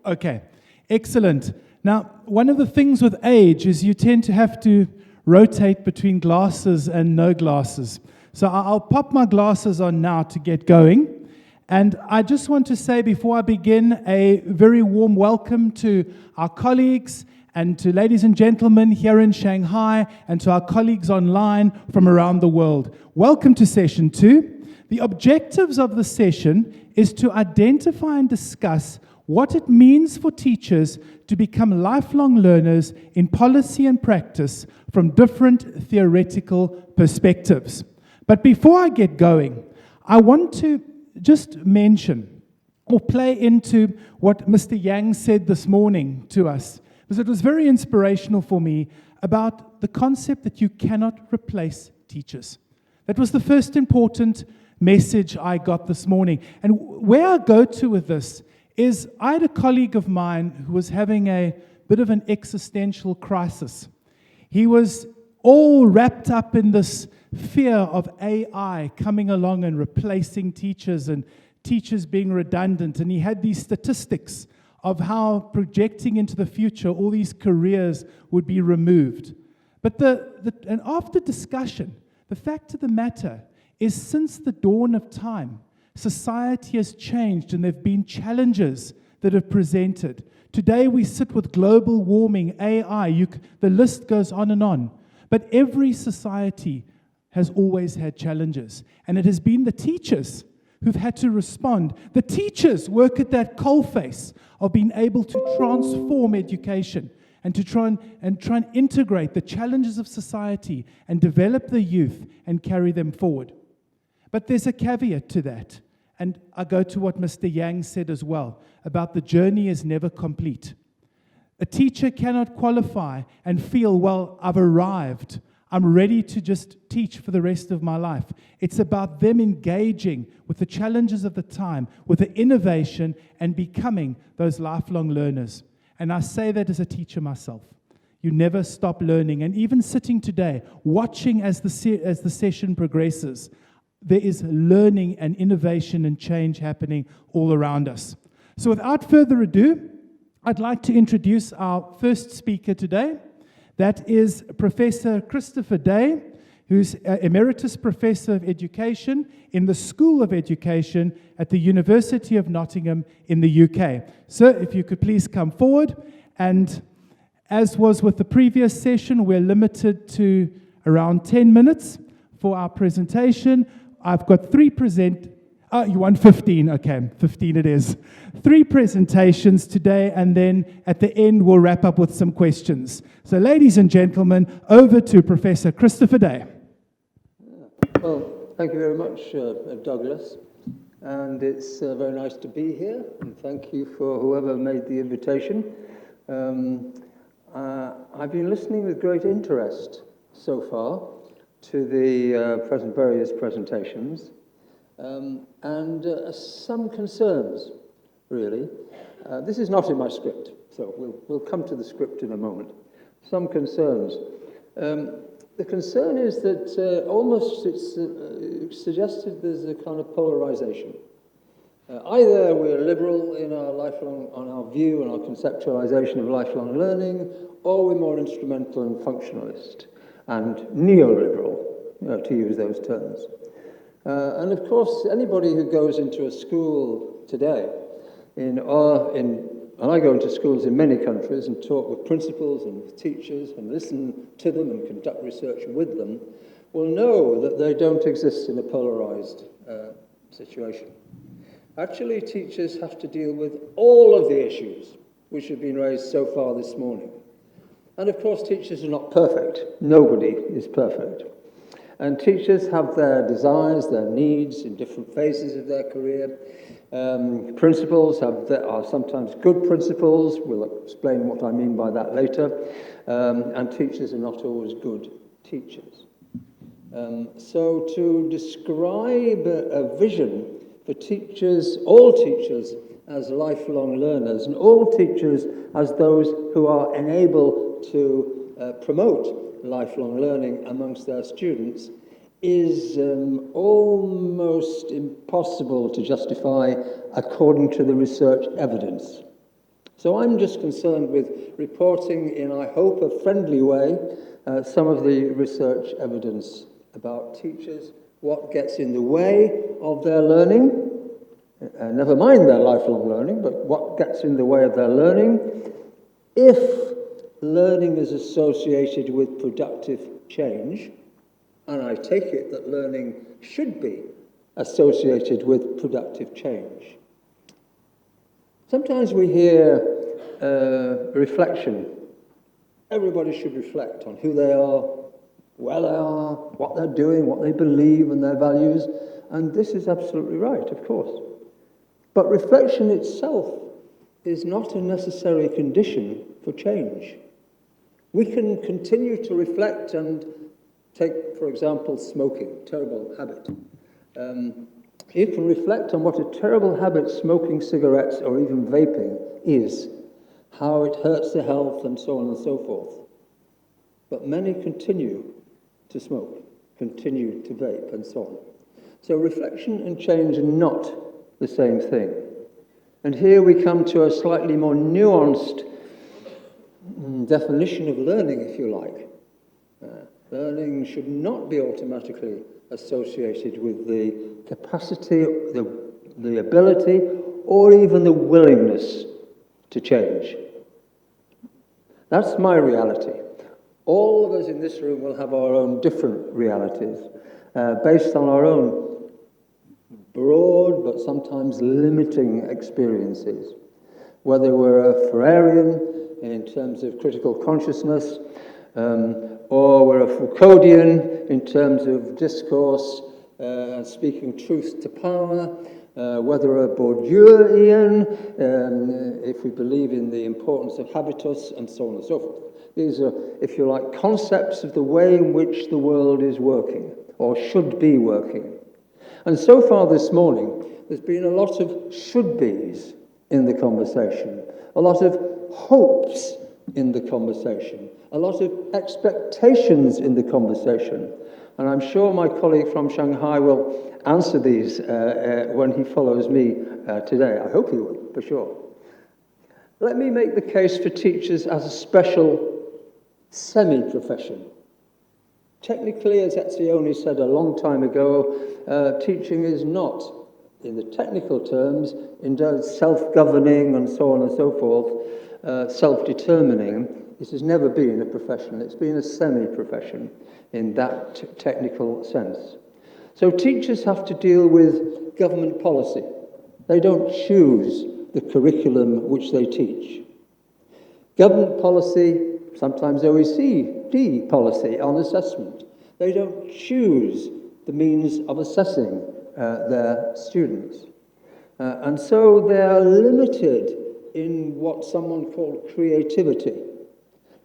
Okay, excellent. Now, one of the things with age is you tend to have to rotate between glasses and no glasses. So I'll pop my glasses on now to get going. And I just want to say before I begin a very warm welcome to our colleagues and to ladies and gentlemen here in Shanghai and to our colleagues online from around the world. Welcome to Session 2. The objectives of the session is to identify and discuss what it means for teachers to become lifelong learners in policy and practice from different theoretical perspectives. But before I get going, I want to just mention or play into what Mr. Yang said this morning to us, because it was very inspirational for me about the concept that you cannot replace teachers. That was the first important message I got this morning. And where I go to with this is I had a colleague of mine who was having a bit of an existential crisis. He was all wrapped up in this fear of AI coming along and replacing teachers and teachers being redundant. And he had these statistics of how projecting into the future all these careers would be removed. But and after discussion, the fact of the matter is since the dawn of time, society has changed and there have been challenges that have presented. Today we sit with global warming, AI, the list goes on and on. But every society has always had challenges. And it has been the teachers who've had to respond. The teachers work at that coalface of being able to transform education and to try and integrate the challenges of society and develop the youth and carry them forward. But there's a caveat to that. And I go to what Mr. Yang said as well, about the journey is never complete. A teacher cannot qualify and feel, well, I've arrived. I'm ready to just teach for the rest of my life. It's about them engaging with the challenges of the time, with the innovation, and becoming those lifelong learners. And I say that as a teacher myself. You never stop learning. And even sitting today, watching as the session progresses, there is learning and innovation and change happening all around us. So without further ado, I'd like to introduce our first speaker today. That is Professor Christopher Day, who's Emeritus Professor of Education in the School of Education at the University of Nottingham in the UK. Sir, if you could please come forward. And as was with the previous session, we're limited to around 10 minutes for our presentation. I've got you want 15, okay, 15 it is. 3 presentations today, and then at the end we'll wrap up with some questions. So ladies and gentlemen, over to Professor Christopher Day. Well, thank you very much, Douglas, and it's very nice to be here, and thank you for whoever made the invitation. I've been listening with great interest so far to the various presentations. And some concerns, really. This is not in my script, so we'll come to the script in a moment. Some concerns. The concern is that almost it's suggested there's a kind of polarization. Either we're liberal in on our view and our conceptualization of lifelong learning, or we're more instrumental and functionalist and neoliberal, to use those terms. And of course, anybody who goes into a school today, and I go into schools in many countries and talk with principals and with teachers and listen to them and conduct research with them, will know that they don't exist in a polarized situation. Actually, teachers have to deal with all of the issues which have been raised so far this morning. And of course, teachers are not perfect. Nobody is perfect. And teachers have their desires, their needs in different phases of their career. Principals are sometimes good principals. We'll explain what I mean by that later. And teachers are not always good teachers. So to describe a vision for teachers, all teachers as lifelong learners, and all teachers as those who are enabled to promote lifelong learning amongst their students is almost impossible to justify according to the research evidence. So I'm just concerned with reporting in, I hope, a friendly way, some of the research evidence about teachers, what gets in the way of their learning, never mind their lifelong learning, but what gets in the way of their learning, if learning is associated with productive change, and I take it that learning should be associated with productive change. Sometimes we hear reflection. Everybody should reflect on who they are, where they are, what they're doing, what they believe, and their values. And this is absolutely right, of course. But reflection itself is not a necessary condition for change. We can continue to reflect and take, for example, smoking, terrible habit. You can reflect on what a terrible habit smoking cigarettes or even vaping is, how it hurts the health and so on and so forth. But many continue to smoke, continue to vape and so on. So reflection and change are not the same thing. And here we come to a slightly more nuanced definition of learning, if you like. Learning should not be automatically associated with the capacity, the ability, or even the willingness to change. That's my reality. All of us in this room will have our own different realities, based on our own broad but sometimes limiting experiences. Whether we're a Freirean in terms of critical consciousness, or we're a Foucauldian in terms of discourse, speaking truth to power, whether a Bourdieuian, if we believe in the importance of habitus, and so on and so forth. These are, if you like, concepts of the way in which the world is working, or should be working. And so far this morning, there's been a lot of should-bes in the conversation, a lot of hopes in the conversation, a lot of expectations in the conversation. And I'm sure my colleague from Shanghai will answer these when he follows me today. I hope he will, for sure. Let me make the case for teachers as a special semi-profession. Technically, as Etzioni said a long time ago, teaching is not, in the technical terms, self-governing and so on and so forth, self-determining. This has never been a profession. It's been a semi-profession in that technical sense. So teachers have to deal with government policy. They don't choose the curriculum which they teach. Government policy, sometimes OECD policy on assessment. They don't choose the means of assessing their students. And so they are limited in what someone called creativity.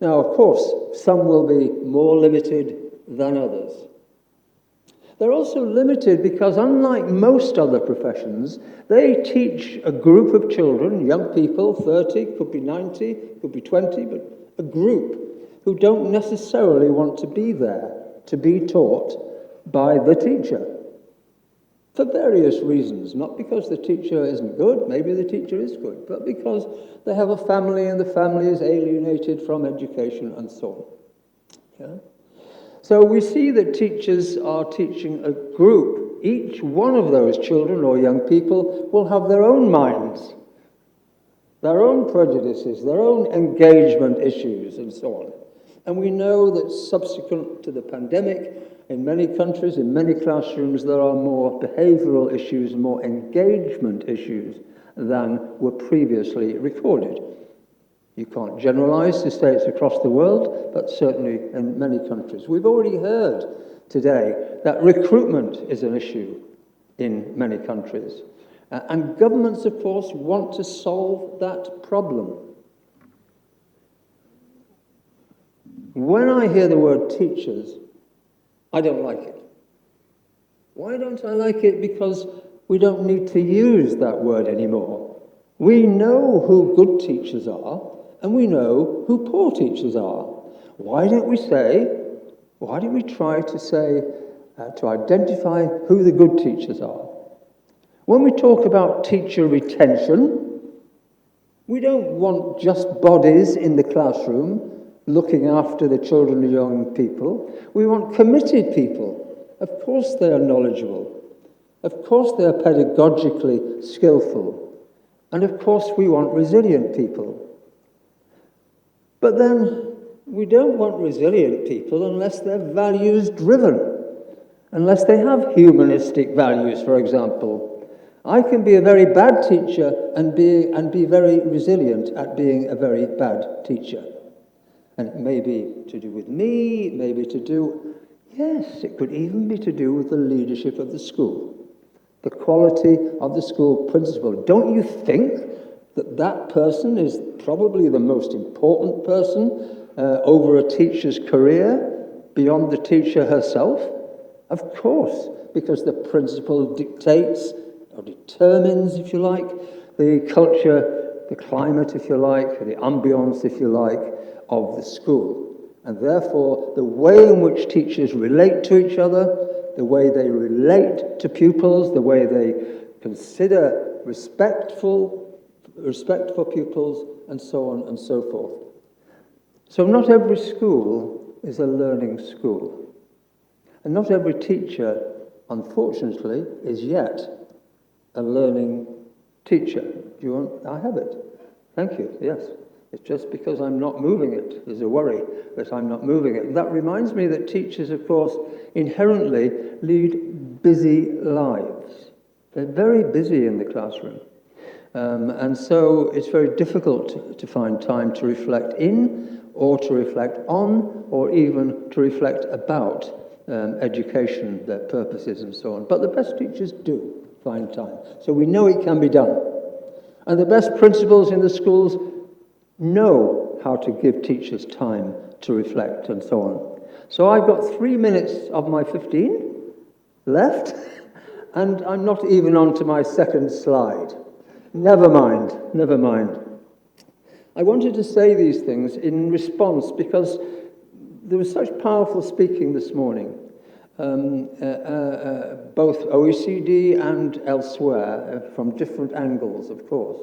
Now, of course, some will be more limited than others. They're also limited because, unlike most other professions, they teach a group of children, young people, 30, could be 90, could be 20, but a group who don't necessarily want to be there to be taught by the teacher. For various reasons, not because the teacher isn't good, maybe the teacher is good, but because they have a family and the family is alienated from education and so on. Yeah? So we see that teachers are teaching a group. Each one of those children or young people will have their own minds, their own prejudices, their own engagement issues and so on. And we know that subsequent to the pandemic, in many countries, in many classrooms, there are more behavioural issues and more engagement issues than were previously recorded. You can't generalise to say it's across the world, but certainly in many countries. We've already heard today that recruitment is an issue in many countries. And governments, of course, want to solve that problem. When I hear the word teachers, I don't like it. Why don't I like it? Because we don't need to use that word anymore. We know who good teachers are, and we know who poor teachers are. Why don't we try to say, to identify who the good teachers are? When we talk about teacher retention, We don't want just bodies in the classroom looking after the children and young people. We want committed people. Of course they are knowledgeable. Of course they are pedagogically skillful. And of course we want resilient people. But then we don't want resilient people unless they're values-driven, unless they have humanistic values, for example. I can be a very bad teacher and be very resilient at being a very bad teacher. And it may be to do with me, it may be to do, yes, it could even be to do with the leadership of the school, the quality of the school principal. Don't you think that that person is probably the most important person over a teacher's career, beyond the teacher herself? Of course, because the principal dictates, or determines, if you like, the culture, the climate, if you like, the ambience, if you like, of the school. And therefore, the way in which teachers relate to each other, the way they relate to pupils, the way they consider respect for pupils, and so on and so forth. So not every school is a learning school. And not every teacher, unfortunately, is yet a learning teacher. Do you want? I have it. Thank you. Yes. It's just because I'm not moving it. There's a worry that I'm not moving it. That reminds me that teachers, of course, inherently lead busy lives. They're very busy in the classroom. And so it's very difficult to find time to reflect in, or to reflect on, or even to reflect about education, their purposes, and so on. But the best teachers do find time. So we know it can be done. And the best principals in the schools know how to give teachers time to reflect and so on. So I've got 3 minutes of my 15 left, and I'm not even on to my second slide. Never mind, never mind. I wanted to say these things in response because there was such powerful speaking this morning, both OECD and elsewhere, from different angles, of course.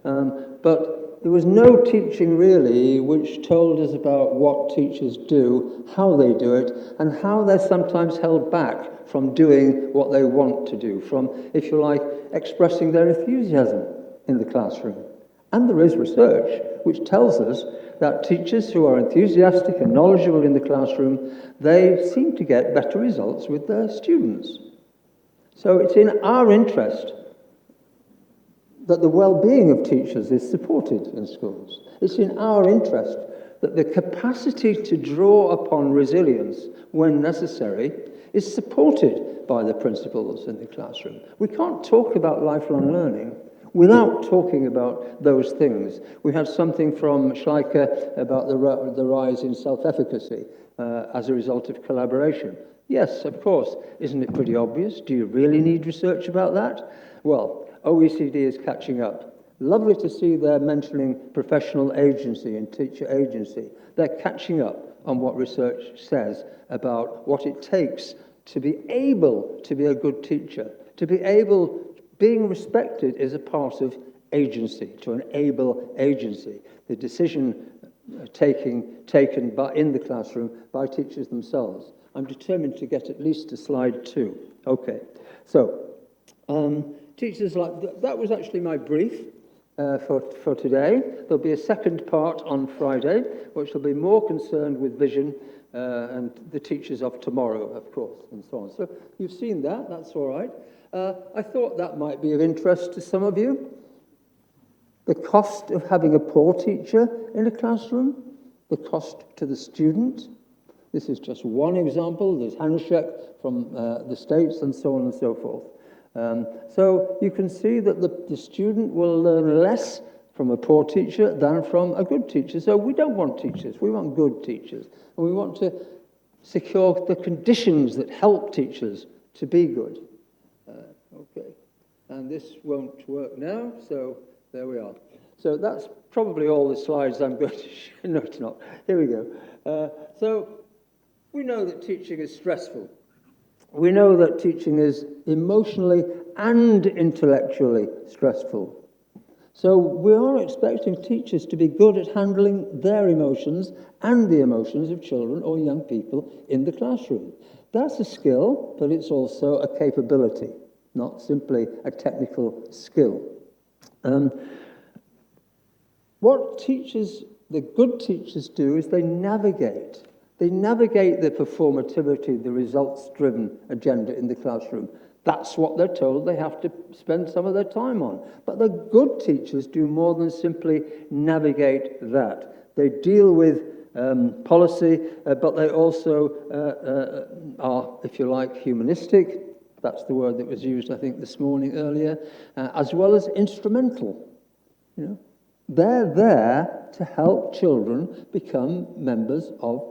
But there was no teaching really which told us about what teachers do, how they do it, and how they're sometimes held back from doing what they want to do, from, if you like, expressing their enthusiasm in the classroom. And there is research which tells us that teachers who are enthusiastic and knowledgeable in the classroom, they seem to get better results with their students. So it's in our interest that the well-being of teachers is supported in schools. It's in our interest that the capacity to draw upon resilience when necessary is supported by the principals in the classroom. We can't talk about lifelong learning without talking about those things. We had something from Schleicher about the rise in self-efficacy as a result of collaboration. Yes, of course. Isn't it pretty obvious? Do you really need research about that? Well, OECD is catching up. Lovely to see they're mentioning professional agency and teacher agency. They're catching up on what research says about what it takes to be able to be a good teacher, to be able. Being respected is a part of agency, to enable agency. The decision taken in the classroom by teachers themselves. I'm determined to get at least to slide 2. Okay, so teachers like that was actually my brief for today. There'll be a second part on Friday, which will be more concerned with vision and the teachers of tomorrow, of course, and so on. So you've seen that. That's all right. I thought that might be of interest to some of you. The cost of having a poor teacher in a classroom, the cost to the student. This is just one example. There's Hanshek from the States and so on and so forth. So you can see that the student will learn less from a poor teacher than from a good teacher. So we don't want teachers. We want good teachers. And we want to secure the conditions that help teachers to be good. Okay, and this won't work now, so there we are. So that's probably all the slides I'm going to show. No, it's not. Here we go. So we know that teaching is stressful. We know that teaching is emotionally and intellectually stressful. So we are expecting teachers to be good at handling their emotions and the emotions of children or young people in the classroom. That's a skill, but it's also a capability, not simply a technical skill. What the good teachers do is they navigate the performativity, the results-driven agenda in the classroom. That's what they're told they have to spend some of their time on. But the good teachers do more than simply navigate that. They deal with policy, but they also are, if you like, humanistic. That's the word that was used, I think, this morning earlier, as well as instrumental. You know, they're there to help children become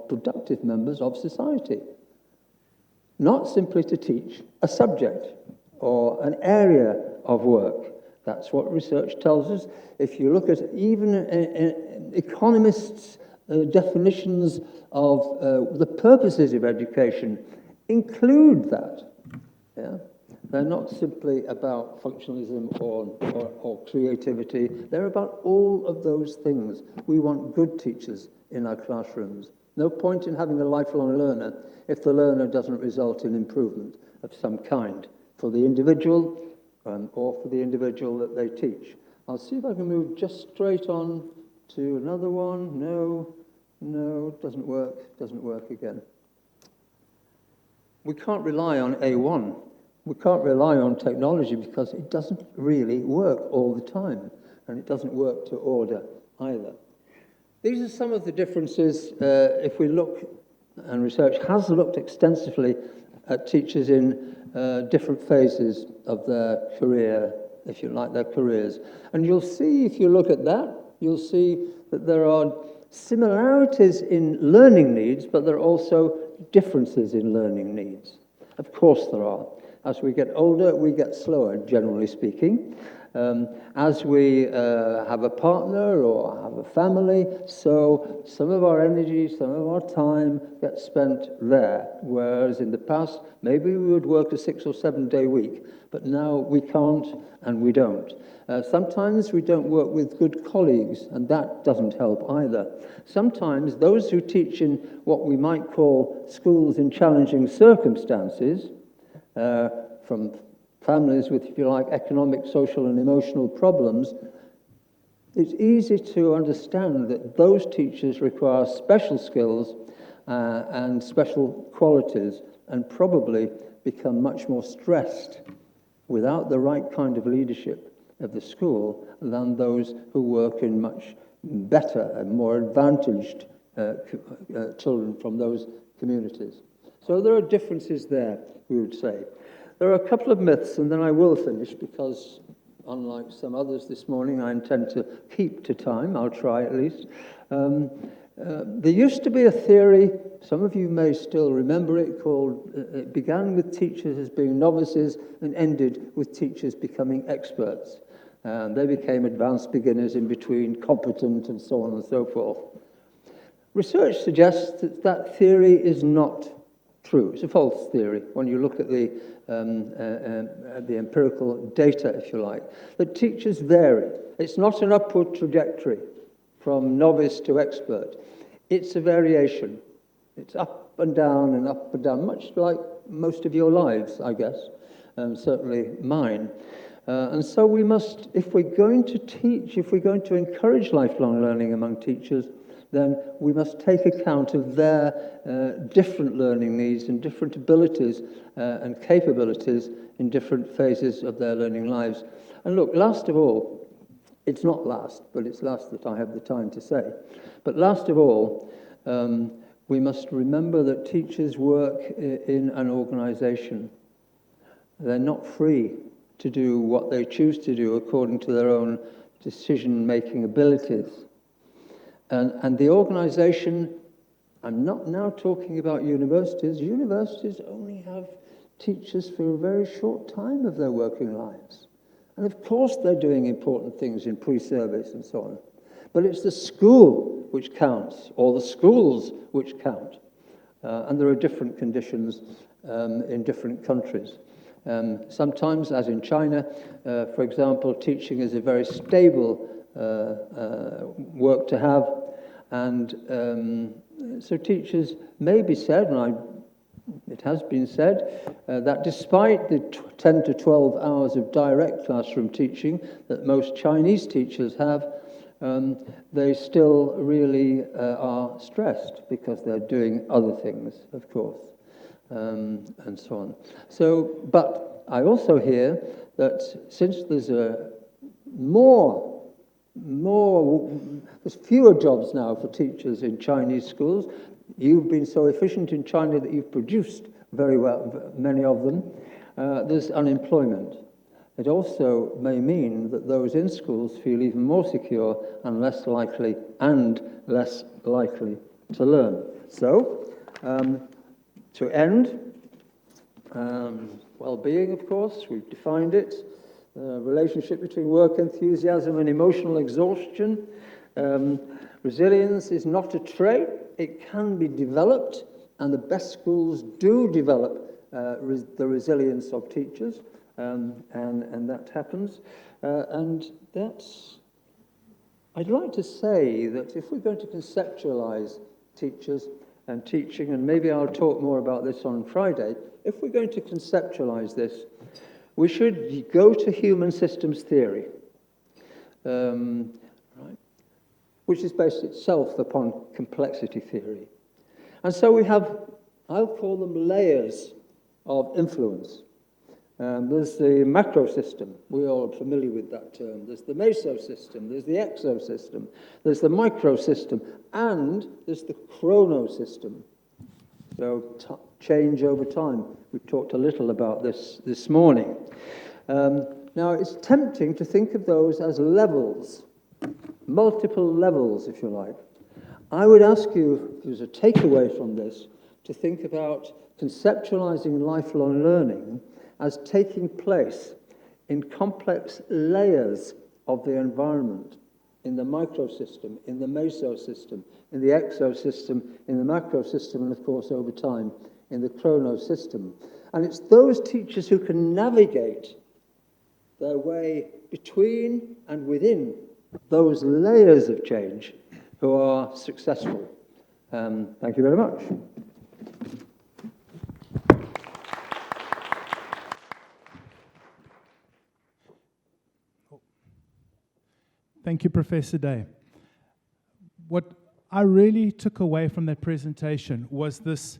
productive members of society. Not simply to teach a subject or an area of work. That's what research tells us. If you look at even economists' definitions of the purposes of education, include that. Yeah? They're not simply about functionalism or creativity. They're about all of those things. We want good teachers in our classrooms. No point in having a lifelong learner if the learner doesn't result in improvement of some kind for the individual or for the individual that they teach. I'll see if I can move just straight on to another one. No, doesn't work again. We can't rely on A1. We can't rely on technology because it doesn't really work all the time, and it doesn't work to order either. These are some of the differences if we look, and research has looked extensively at teachers in different phases of their career, if you like, their careers. And you'll see, if you look at that, you'll see that there are similarities in learning needs, but there are also differences in learning needs. Of course there are. As we get older, we get slower, generally speaking. As we have a partner or have a family, so some of our energy, some of our time gets spent there. Whereas in the past, maybe we would work a 6 or 7 day week, but now we can't and we don't. Sometimes we don't work with good colleagues, and that doesn't help either. Sometimes those who teach in what we might call schools in challenging circumstances, from families with, if you like, economic, social, and emotional problems, it's easy to understand that those teachers require special skills and special qualities and probably become much more stressed without the right kind of leadership of the school than those who work in much better and more advantaged children from those communities. So there are differences there, we would say. There are a couple of myths, and then I will finish, because unlike some others this morning, I intend to keep to time. I'll try at least. There used to be a theory, some of you may still remember it, called, it began with teachers as being novices and ended with teachers becoming experts. They became advanced beginners in between, competent, and so on and so forth. Research suggests that that theory is not true. It's a false theory when you look at the empirical data, if you like. That teachers vary. It's not an upward trajectory from novice to expert. It's a variation. It's up and down and up and down, much like most of your lives, I guess, certainly mine. And so we must, if we're going to teach, if we're going to encourage lifelong learning among teachers, then we must take account of their different learning needs and different abilities and capabilities in different phases of their learning lives. And look, last of all, it's not last, but it's last that I have the time to say. But last of all, we must remember that teachers work in an organization. They're not free to do what they choose to do according to their own decision-making abilities. And the organization, I'm not now talking about universities. Universities only have teachers for a very short time of their working lives. And of course they're doing important things in pre-service and so on. But it's the school which counts, or the schools which count. And there are different conditions in different countries. Sometimes, as in China, for example, teaching is a very stable work to have, and so teachers may be said, and it has been said, that despite the 10 to 12 hours of direct classroom teaching that most Chinese teachers have, they still really are stressed because they're doing other things, of course, and so on. So, but I also hear that since there's there's fewer jobs now for teachers in Chinese schools. You've been so efficient in China that you've produced very well, many of them. There's unemployment. It also may mean that those in schools feel even more secure and less likely to learn. So, to end, well-being, of course, we've defined it. Relationship between work enthusiasm and emotional exhaustion. Resilience is not a trait. It can be developed, and the best schools do develop the resilience of teachers, and that happens. And that's, I'd like to say that if we're going to conceptualize teachers and teaching, and maybe I'll talk more about this on Friday, if we're going to conceptualize this, we should go to human systems theory, right, which is based itself upon complexity theory. And so we have, I'll call them layers of influence. There's the macro system. We're all familiar with that term. There's the meso system. There's the exo system. There's the micro system. And there's the chrono system. So change over time. We talked a little about this morning. Now, it's tempting to think of those as levels, multiple levels, if you like. I would ask you, as a takeaway from this, to think about conceptualizing lifelong learning as taking place in complex layers of the environment, in the microsystem, in the mesosystem, in the exosystem, in the macrosystem, and of course over time in the chronosystem. And it's those teachers who can navigate their way between and within those layers of change who are successful. Thank you very much. Thank you, Professor Day. What I really took away from that presentation was this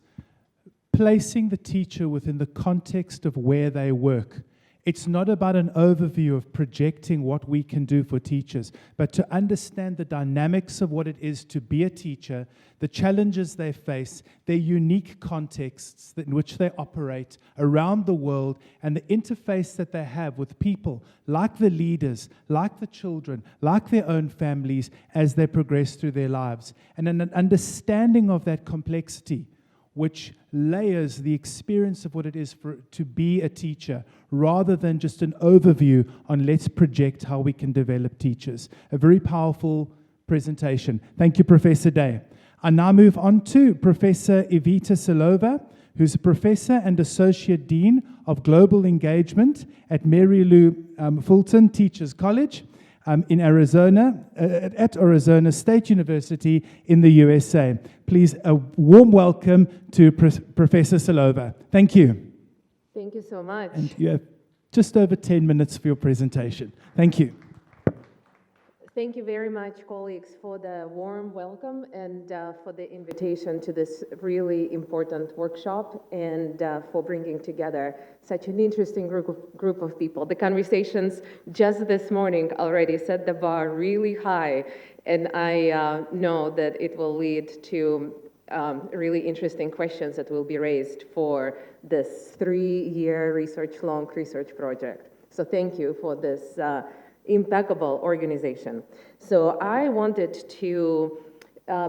placing the teacher within the context of where they work. It's not about an overview of projecting what we can do for teachers, but to understand the dynamics of what it is to be a teacher, the challenges they face, their unique contexts in which they operate around the world, and the interface that they have with people like the leaders, like the children, like their own families as they progress through their lives. And an understanding of that complexity which layers the experience of what it is to be a teacher, rather than just an overview on let's project how we can develop teachers. A very powerful presentation. Thank you, Professor Day. I now move on to Professor Iveta Silova, who's a Professor and Associate Dean of Global Engagement at Mary Lou Fulton Teachers College in Arizona, at Arizona State University in the USA. Please, a warm welcome to Professor Silova. Thank you. Thank you so much. And you have just over 10 minutes for your presentation. Thank you. Thank you very much, colleagues, for the warm welcome and for the invitation to this really important workshop, and for bringing together such an interesting group of people. The conversations just this morning already set the bar really high, and I know that it will lead to really interesting questions that will be raised for this 3-year long research project. So thank you for this impeccable organization. So I wanted to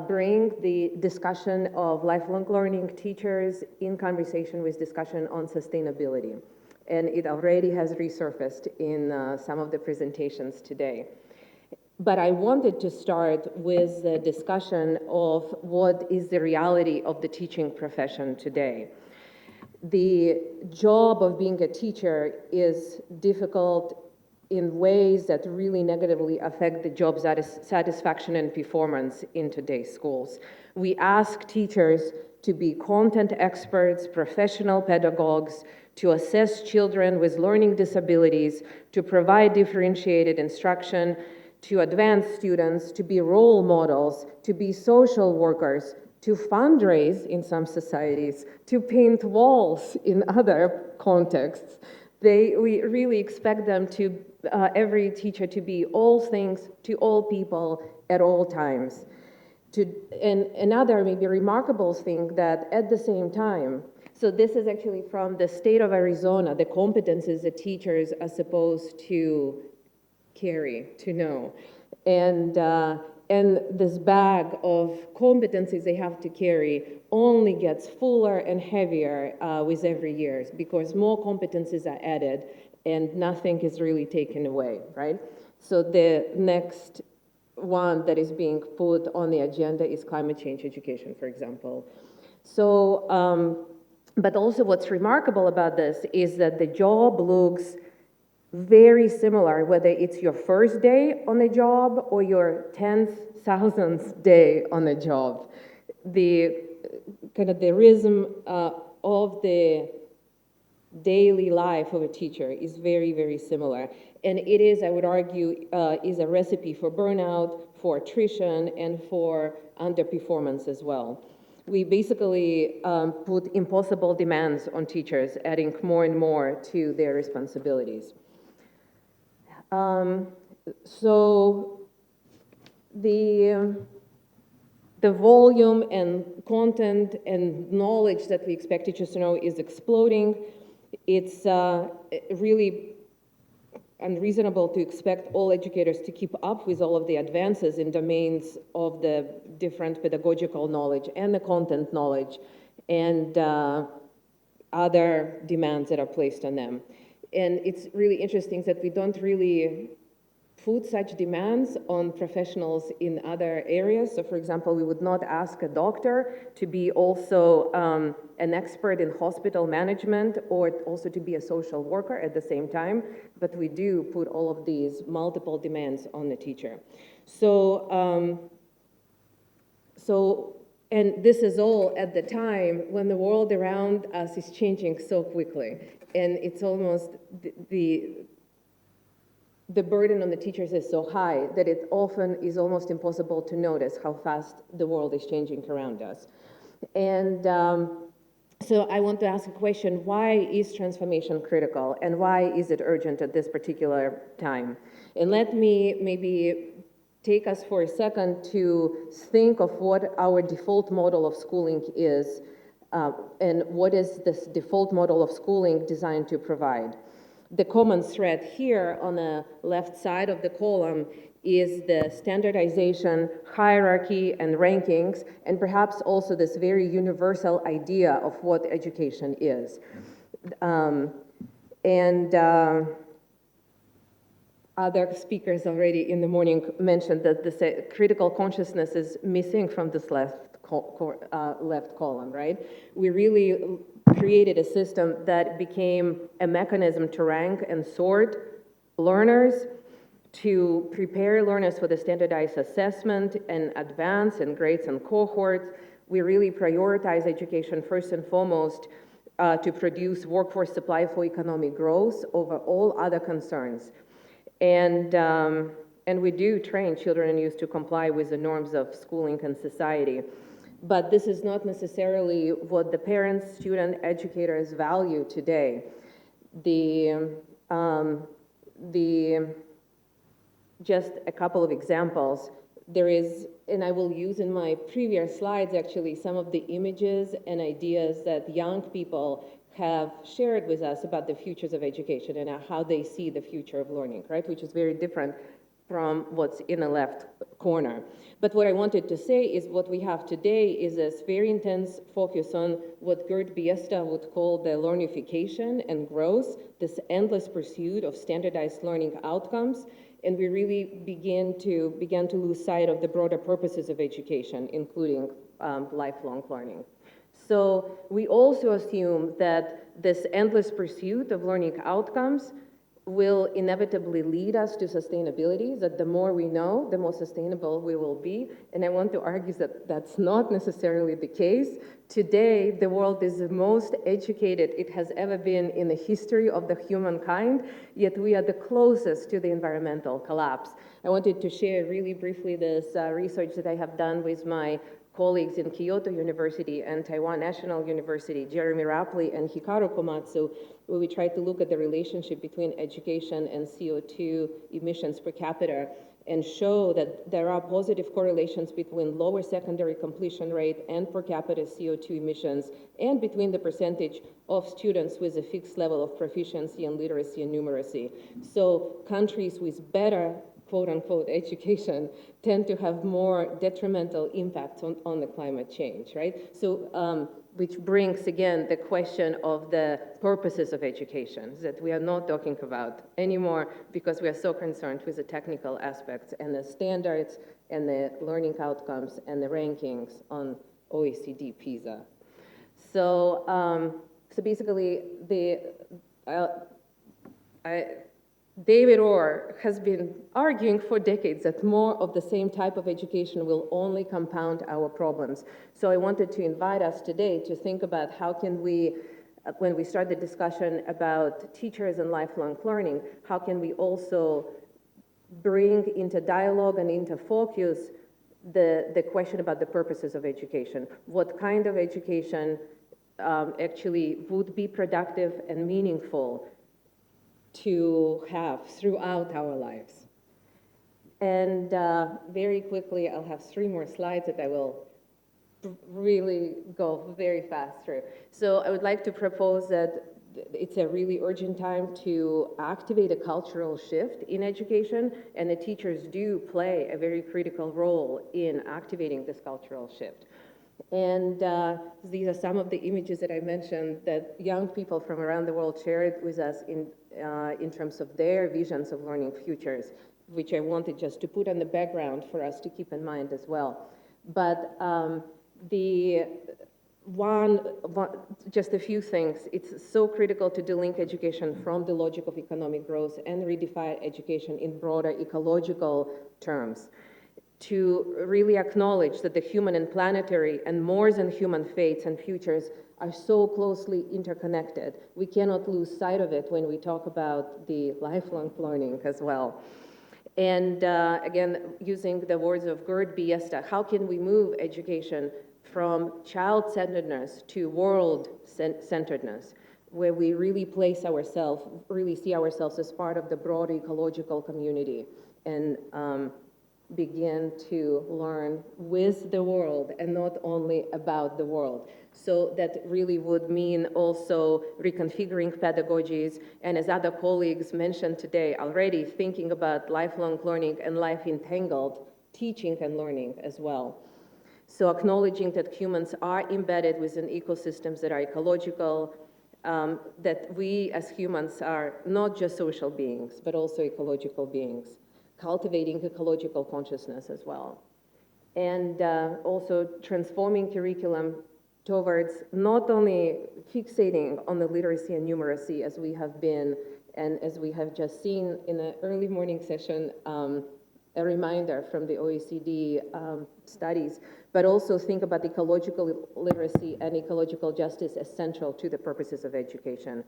bring the discussion of lifelong learning teachers in conversation with discussion on sustainability. And it already has resurfaced in some of the presentations today. But I wanted to start with the discussion of what is the reality of the teaching profession today. the job of being a teacher is difficult in ways that really negatively affect the job satisfaction and performance in today's schools. We ask teachers to be content experts, professional pedagogues, to assess children with learning disabilities, to provide differentiated instruction, to advance students, to be role models, to be social workers, to fundraise in some societies, to paint walls in other contexts. We really expect them to, every teacher to be all things to all people at all times. And another maybe remarkable thing that at the same time, so this is actually from the state of Arizona, the competencies that teachers are supposed to carry, to know. And this bag of competencies they have to carry only gets fuller and heavier with every year because more competencies are added and nothing is really taken away, right? So the next one that is being put on the agenda is climate change education, for example. So, but also what's remarkable about this is that the job looks very similar, whether it's your first day on the job or your 10,000th day on the job. The kind of the rhythm of the daily life of a teacher is very, very similar. And it is, I would argue, is a recipe for burnout, for attrition, and for underperformance as well. We basically put impossible demands on teachers, adding more and more to their responsibilities. So the volume and content and knowledge that we expect teachers to know is exploding. It's really unreasonable to expect all educators to keep up with all of the advances in domains of the different pedagogical knowledge and the content knowledge and other demands that are placed on them. And it's really interesting that we don't really put such demands on professionals in other areas. So for example, we would not ask a doctor to be also an expert in hospital management or also to be a social worker at the same time, but we do put all of these multiple demands on the teacher. So, and this is all at the time when the world around us is changing so quickly. And it's almost the burden on the teachers is so high that it often is almost impossible to notice how fast the world is changing around us. And so I want to ask a question: why is transformation critical, and why is it urgent at this particular time? And let me maybe take us for a second to think of what our default model of schooling is, and what is this default model of schooling designed to provide. The common thread here on the left side of the column is the standardization, hierarchy, and rankings, and perhaps also this very universal idea of what education is. Other speakers already in the morning mentioned that this critical consciousness is missing from this left column, right? We really created a system that became a mechanism to rank and sort learners, to prepare learners for the standardized assessment and advance and grades and cohorts. We really prioritize education first and foremost to produce workforce supply for economic growth over all other concerns. And we do train children and youth to comply with the norms of schooling and society. But this is not necessarily what the parents, student, educators value today. Just a couple of examples. There is, and I will use in my previous slides actually, some of the images and ideas that young people have shared with us about the futures of education and how they see the future of learning, right? Which is very different from what's in the left corner. But what I wanted to say is what we have today is this very intense focus on what Gerd Biesta would call the learnification and growth, this endless pursuit of standardized learning outcomes, and we really began to lose sight of the broader purposes of education, including lifelong learning. So we also assume that this endless pursuit of learning outcomes will inevitably lead us to sustainability, that the more we know, the more sustainable we will be. And I want to argue that that's not necessarily the case. Today, the world is the most educated it has ever been in the history of the humankind, yet we are the closest to the environmental collapse. I wanted to share really briefly this research that I have done with my colleagues in Kyoto University and Taiwan National University, Jeremy Rapley and Hikaru Komatsu, where we tried to look at the relationship between education and CO2 emissions per capita and show that there are positive correlations between lower secondary completion rate and per capita CO2 emissions, and between the percentage of students with a fixed level of proficiency in literacy and numeracy. So countries with better quote-unquote education tend to have more detrimental impacts on the climate change, right? So, which brings, again, the question of the purposes of education that we are not talking about anymore because we are so concerned with the technical aspects and the standards and the learning outcomes and the rankings on OECD PISA. So, so basically, David Orr has been arguing for decades that more of the same type of education will only compound our problems. So I wanted to invite us today to think about how can we, when we start the discussion about teachers and lifelong learning, how can we also bring into dialogue and into focus the question about the purposes of education. What kind of education actually would be productive and meaningful to have throughout our lives. And very quickly, I'll have 3 more slides that I will really go very fast through. So I would like to propose that it's a really urgent time to activate a cultural shift in education, and the teachers do play a very critical role in activating this cultural shift. And these are some of the images that I mentioned that young people from around the world shared with us in terms of their visions of learning futures, which I wanted just to put on the background for us to keep in mind as well. But just a few things. It's so critical to delink education from the logic of economic growth and redefine education in broader ecological terms, to really acknowledge that the human and planetary and more than human fates and futures are so closely interconnected. We cannot lose sight of it when we talk about the lifelong learning as well. And again, using the words of Gerd Biesta, how can we move education from child-centeredness to world-centeredness, where we really place ourselves, really see ourselves as part of the broad ecological community and begin to learn with the world and not only about the world. So that really would mean also reconfiguring pedagogies, and as other colleagues mentioned today already, thinking about lifelong learning and life-entangled teaching and learning as well. So acknowledging that humans are embedded within ecosystems that are ecological, that we as humans are not just social beings, but also ecological beings, cultivating ecological consciousness as well. And also transforming curriculum towards not only fixating on the literacy and numeracy as we have been, and as we have just seen in the early morning session, a reminder from the OECD studies, but also think about ecological literacy and ecological justice as central to the purposes of education.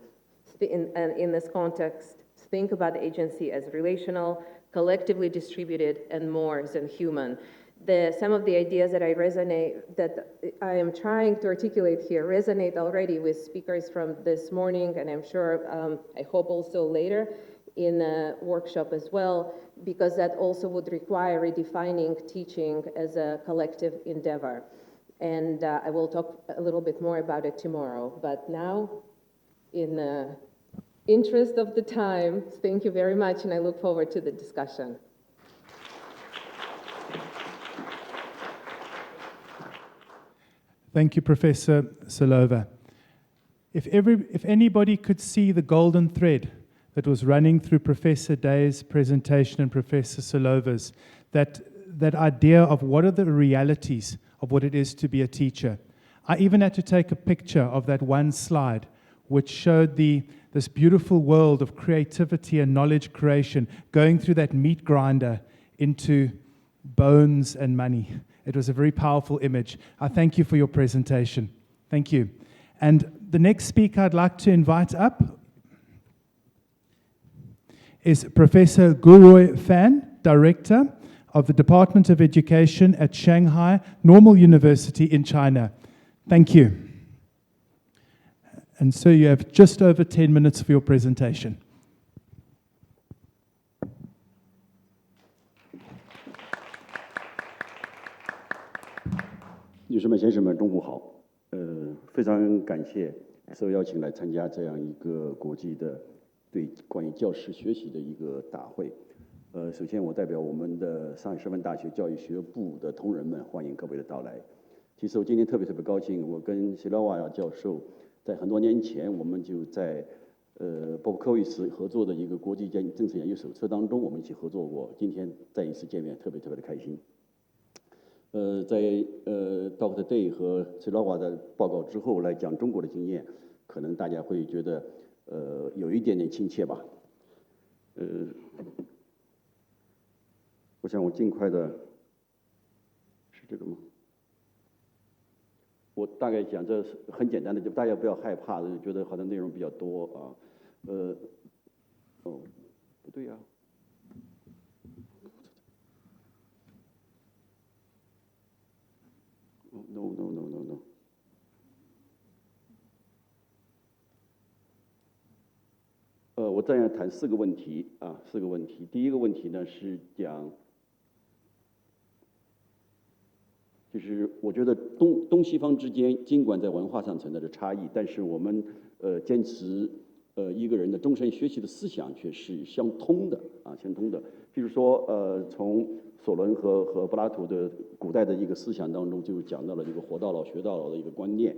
In this context, think about agency as relational, collectively distributed, and more than human. Some of the ideas that I am trying to articulate here resonate already with speakers from this morning, and I'm sure, I hope also later in a workshop as well, because that also would require redefining teaching as a collective endeavor. And I will talk a little bit more about it tomorrow. But now, in the interest of the time, thank you very much, and I look forward to the discussion. Thank you, Professor Silova. If anybody could see the golden thread that was running through Professor Day's presentation and Professor Silova's, that idea of what are the realities of what it is to be a teacher. I even had to take a picture of that one slide, which showed this beautiful world of creativity and knowledge creation going through that meat grinder into bones and money. It was a very powerful image. I thank you for your presentation. Thank you. And the next speaker I'd like to invite up is Professor Guorui Fan, Director of the Department of Education at Shanghai Normal University in China. Thank you. And so you have just over 10 minutes for your presentation. 女士们、先生们，中午好。非常感谢受邀请来参加这样一个国际的对关于教师学习的一个大会。首先我代表我们的上海师范大学教育学部的同仁们欢迎各位的到来。其实我今天特别高兴，我跟Silova教授在很多年前，我们就在Bob Cois合作的一个国际政策研究手册当中，我们一起合作过。今天再一次见面，特别的开心。在Dr. Day 和 Silova 的报告之后来讲中国的经验，可能大家会觉得有一点点亲切吧。我想我尽快的，是这个吗？我大概讲这很简单的，就大家不要害怕，觉得好像内容比较多啊。不对呀。No. 我这样谈4个问题啊，4个问题。第一个问题呢是讲，就是我觉得东西方之间尽管在文化上存在着差异，但是我们坚持一个人的终身学习的思想却是相通的啊，相通的。比如说从索伦和柏拉图的古代的一个思想当中，就讲到了这个活到老学到老的一个观念。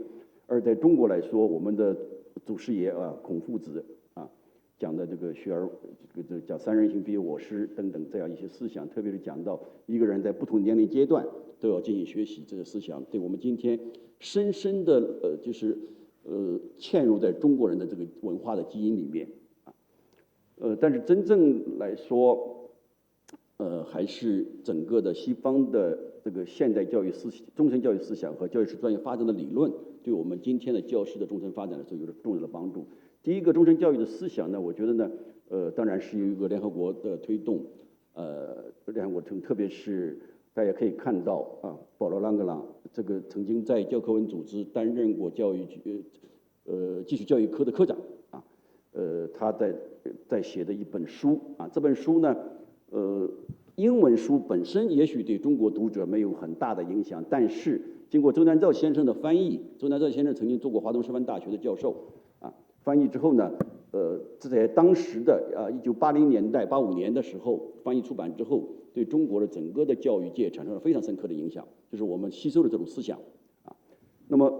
而在中国来说，我们的祖师爷啊，孔夫子啊讲的这个学而讲三人行必有我师等等这样一些思想，特别是讲到一个人在不同年龄阶段都要进行学习，这个思想对我们今天深深的嵌入在中国人的这个文化的基因里面啊。但是真正来说，还是整个的西方的这个现代教育思想、终身教育思想和教育史专业发展的理论，对我们今天的教师的终身发展来说有着重要的帮助。第一个终身教育的思想呢，我觉得呢，当然是有一个联合国的推动，联合国特别是大家可以看到啊，保罗·朗格朗这个曾经在教科文组织担任过基础教育科的科长啊，他在写的一本书啊，这本书呢，英文书本身也许对中国读者没有很大的影响，但是经过周南照先生的翻译，周南照先生曾经做过华东师范大学的教授啊，翻译之后呢，这在当时的1980年代、85年的时候翻译出版之后，对中国的整个的教育界产生了非常深刻的影响，就是我们吸收了这种思想啊。那么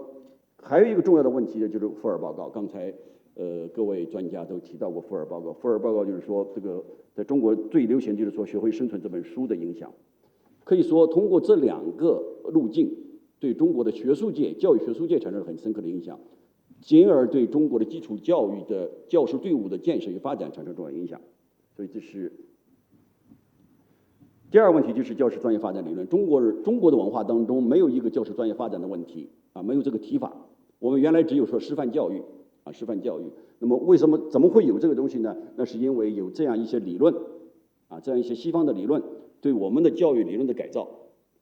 还有一个重要的问题呢，就是福尔报告。刚才各位专家都提到过福尔报告。福尔报告就是说，这个在中国最流行就是说《学会生存》这本书的影响。可以说，通过这2个路径，对中国的学术界、教育学术界产生了很深刻的影响，进而对中国的基础教育的教师队伍的建设与发展产生重要影响。所以这是第二个问题，就是教师专业发展理论。中国的文化当中没有一个教师专业发展的问题啊，没有这个提法。我们原来只有说师范教育啊，师范教育。那么怎么会有这个东西呢？那是因为有这样一些理论啊，这样一些西方的理论对我们的教育理论的改造。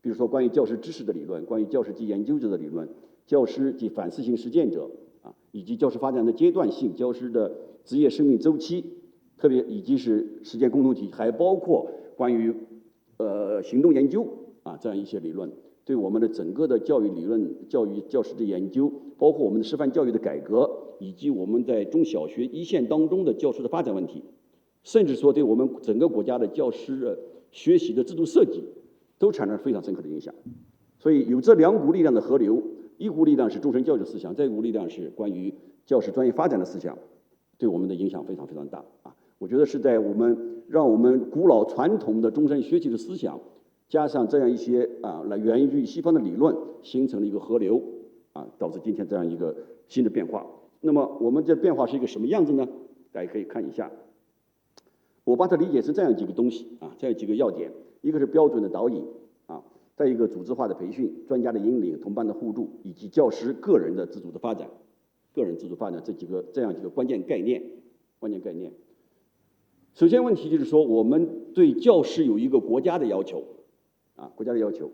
比如说关于教师知识的理论，关于教师及研究者的理论，教师及反思性实践者啊，以及教师发展的阶段性，教师的职业生命周期，特别以及是实践共同体，还包括关于行动研究啊这样一些理论，对我们的整个的教育理论、教师的研究，包括我们的师范教育的改革，以及我们在中小学一线当中的教师的发展问题，甚至说对我们整个国家的教师的学习的制度设计，都产生非常深刻的影响。所以有这2股力量的合流，一股力量是终身教育的思想，再一股力量是关于教师专业发展的思想，对我们的影响非常非常大啊！我觉得是在让我们古老传统的终身学习的思想，加上这样一些来源于西方的理论，形成了一个河流导致今天这样一个新的变化。那么我们这变化是一个什么样子呢？大家可以看一下，我把它理解成这样几个东西这样几个要点：一个是标准的导引再一个组织化的培训、专家的引领、同伴的互助，以及教师个人的自主的发展。个人自主发展这样几个关键概念。首先问题就是说，我们对教师有一个国家的要求国家的要求。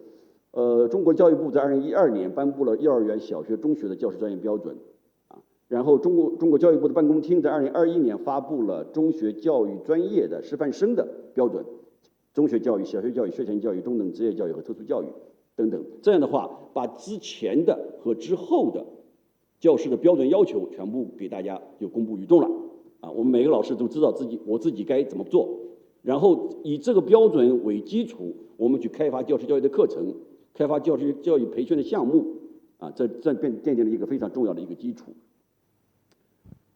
中国教育部在2012年颁布了幼儿园、小学、中学的教师专业标准然后中国教育部的办公厅在2021年发布了中学教育专业的师范生的标准，中学教育、小学教育、学前教育、中等职业教育和特殊教育等等。这样的话，把之前的和之后的教师的标准要求全部给大家就公布于众了我们每个老师都知道我自己该怎么做，然后以这个标准为基础，我们去开发教师教育的课程，开发教师教育培训的项目这奠定了一个非常重要的一个基础。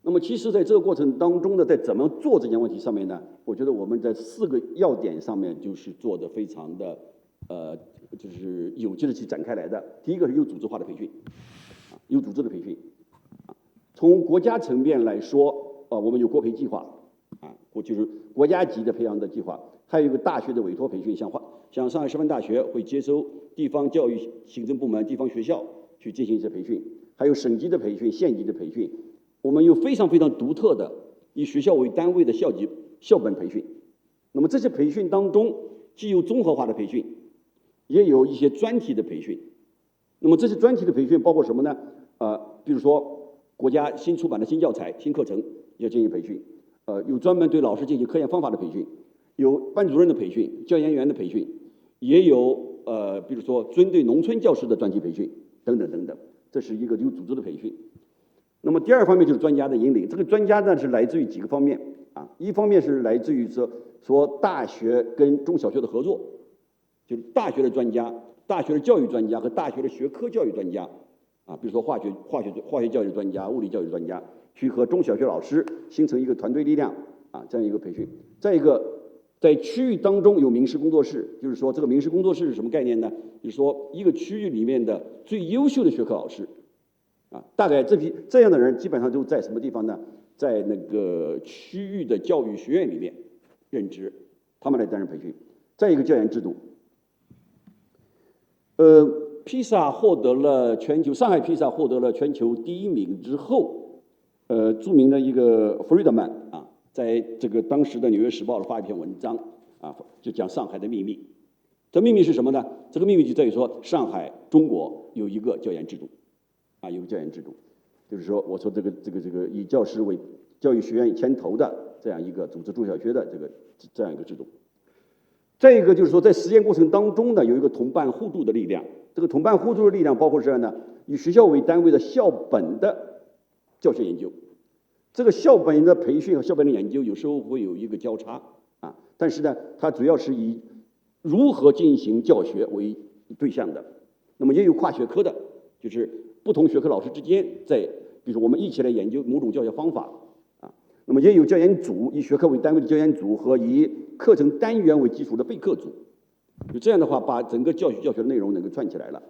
那么其实在这个过程当中呢，在怎么做这件问题上面呢，我觉得我们在4个要点上面就是做的非常的就是有机的去展开来的。第一个是有组织化的培训有组织的培训从国家层面来说我们有国培计划就是国家级的培养的计划，还有一个大学的委托培训，像上海师范大学会接收地方教育行政部门、地方学校去进行一些培训，还有省级的培训、县级的培训。我们有非常非常独特的以学校为单位的校本培训。那么这些培训当中，既有综合化的培训，也有一些专题的培训。那么这些专题的培训包括什么呢？比如说国家新出版的新教材、新课程要进行培训，有专门对老师进行科研方法的培训，有班主任的培训、教研员的培训，也有比如说针对农村教师的专题培训等等等等。这是一个有组织的培训。那么第二方面就是专家的引领，这个专家呢是来自于几个方面一方面是来自于说大学跟中小学的合作，就是大学的专家、大学的教育专家和大学的学科教育专家比如说化学教育专家、物理教育专家，去和中小学老师形成一个团队力量这样一个培训。再一个，在区域当中有名师工作室，就是说这个名师工作室是什么概念呢？就是说一个区域里面的最优秀的学科老师大概这样的人基本上都在什么地方呢？在那个区域的教育学院里面任职，他们来担任培训。再一个，教研制度。披萨获得了上海披萨获得了全球第1名之后，著名的一个弗里德曼在这个当时的《纽约时报》发一篇文章就讲上海的秘密。这秘密是什么呢？这个秘密就在于说，上海中国有一个教研制度有个教研制度，就是说我说这个以教师为教育学院牵头的这样一个组织中小学的这样一个制度。再一个就是说，在实践过程当中呢，有一个同伴互助的力量。这个同伴互助的力量包括什么呢？以学校为单位的校本的教学研究。这个校本的培训和校本的研究有时候会有一个交叉但是呢，它主要是以如何进行教学为对象的。那么也有跨学科的，就是不同学科老师之间比如说我们一起来研究某种教学方法那么也有教研组，以学科为单位的教研组和以课程单元为基础的备课组。就这样的话，把整个教学的内容能够串起来了。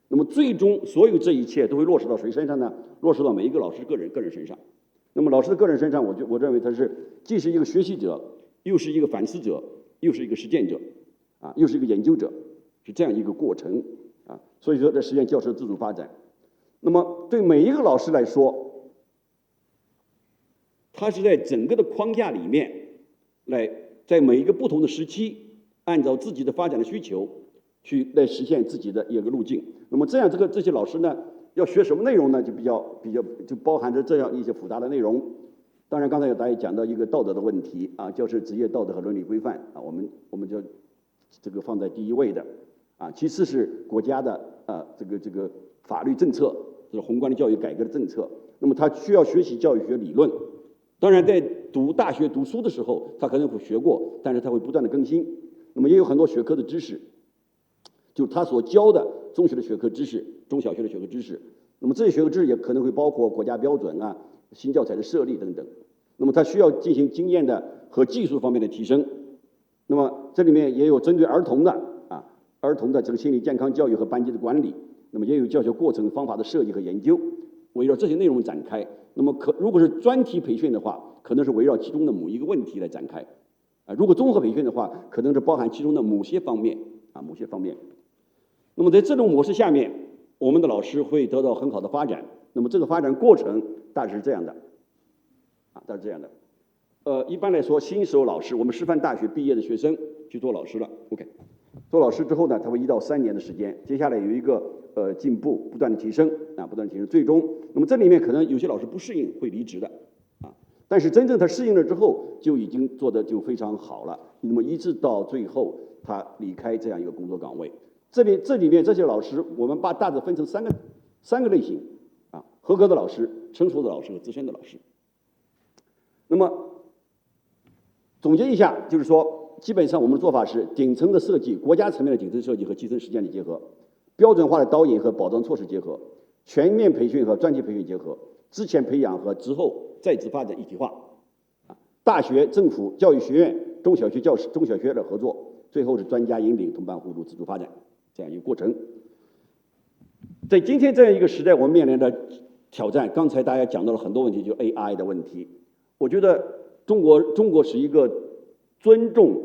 那么最终所有这一切都会落实到谁身上呢？落实到每一个老师个人身上。那么老师的个人身上，我认为他是既是一个学习者，又是一个反思者，又是一个实践者又是一个研究者，是这样一个过程所以说在实现教师的自主发展。那么对每一个老师来说，他是在整个的框架里面在每一个不同的时期，按照自己的发展的需求来实现自己的一个路径。那么这样这些老师呢，要学什么内容呢？就包含着这样一些复杂的内容。当然刚才有大家讲到一个道德的问题教师职业道德和伦理规范我们就这个放在第一位的其次是国家的这个法律政策，就是宏观的教育改革的政策。那么他需要学习教育学理论。当然在大学读书的时候他可能会学过，但是他会不断的更新。那么也有很多学科的知识，就是他所教的中学的学科知识、中小学的学科知识。那么这些学科知识也可能会包括国家标准新教材的设立等等。那么他需要进行经验的和技术方面的提升。那么这里面也有针对儿童的这个心理健康教育和班级的管理，那么也有教学过程方法的设计和研究，围绕这些内容展开。那么如果是专题培训的话，可能是围绕其中的某一个问题来展开。如果综合培训的话，可能是包含其中的某些方面。那么在这种模式下面，我们的老师会得到很好的发展。那么这个发展过程大致是这样的，一般来说，新手老师，我们师范大学毕业的学生去做老师了 ，OK， 做老师之后呢，他会1到3年的时间，接下来有一个进步，不断的提升，最终，那么这里面可能有些老师不适应会离职的，但是真正他适应了之后，就已经做得就非常好了，那么一直到最后他离开这样一个工作岗位。这里面这些老师，我们把大致分成三个类型，合格的老师、成熟的老师和资深的老师。那么总结一下，就是说，基本上我们的做法是顶层的设计，国家层面的顶层设计和基层实践的结合，标准化的导引和保障措施结合，全面培训和专题培训结合，之前培养和之后在职发展一体化，大学、政府、教育学院、中小学教师、中小学的合作，最后是专家引领、同伴互助、自主发展这样一个过程。在今天这样一个时代，我们面临的挑战，刚才大家讲到了很多问题，就 AI 的问题。我觉得中国是一个尊重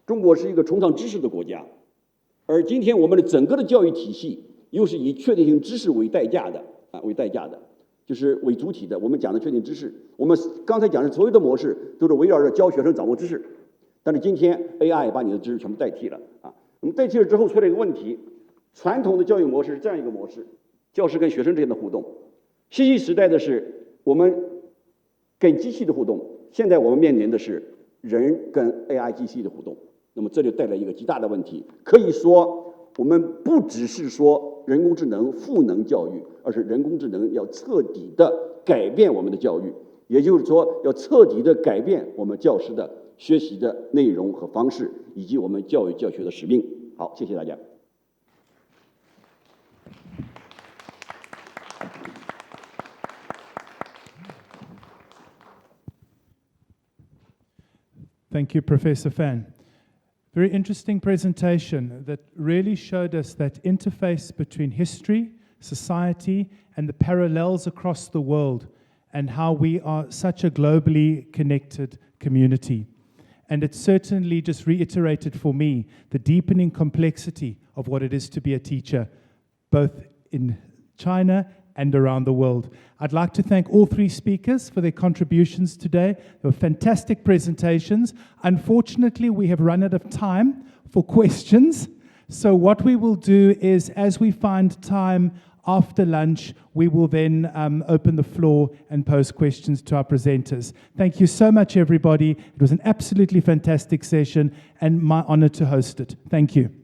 中国是一个崇尚知识的国家，而今天我们的整个的教育体系又是以确定性知识为代价的，就是为主体的。我们讲的确定知识，我们刚才讲的所有的模式都是围绕着教学生掌握知识，但是今天 AI 把你的知识全部代替了那么代替了之后出了一个问题，传统的教育模式是这样一个模式，教师跟学生之间的互动，信息时代的是我们跟机器的互动，现在我们面临的是人跟 AI 机器的互动。那么这就带来一个极大的问题，可以说我们不只是说人工智能赋能教育，而是人工智能要彻底的改变我们的教育，也就是说要彻底的改变我们教师的学习的内容和方式，以及我们教育教学的使命。好，谢谢大家。Thank you, Professor Fan. Very interesting presentation that really showed us that interface between history, society, and the parallels across the world, and how we are such a globally connected community. And it certainly just reiterated for me the deepening complexity of what it is to be a teacher, both in China and around the world. I'd like to thank all three speakers for their contributions today. They were fantastic presentations. Unfortunately, we have run out of time for questions. So what we will do is, as we find time after lunch, we will then open the floor and pose questions to our presenters. Thank you so much, everybody. It was an absolutely fantastic session and my honor to host it. Thank you.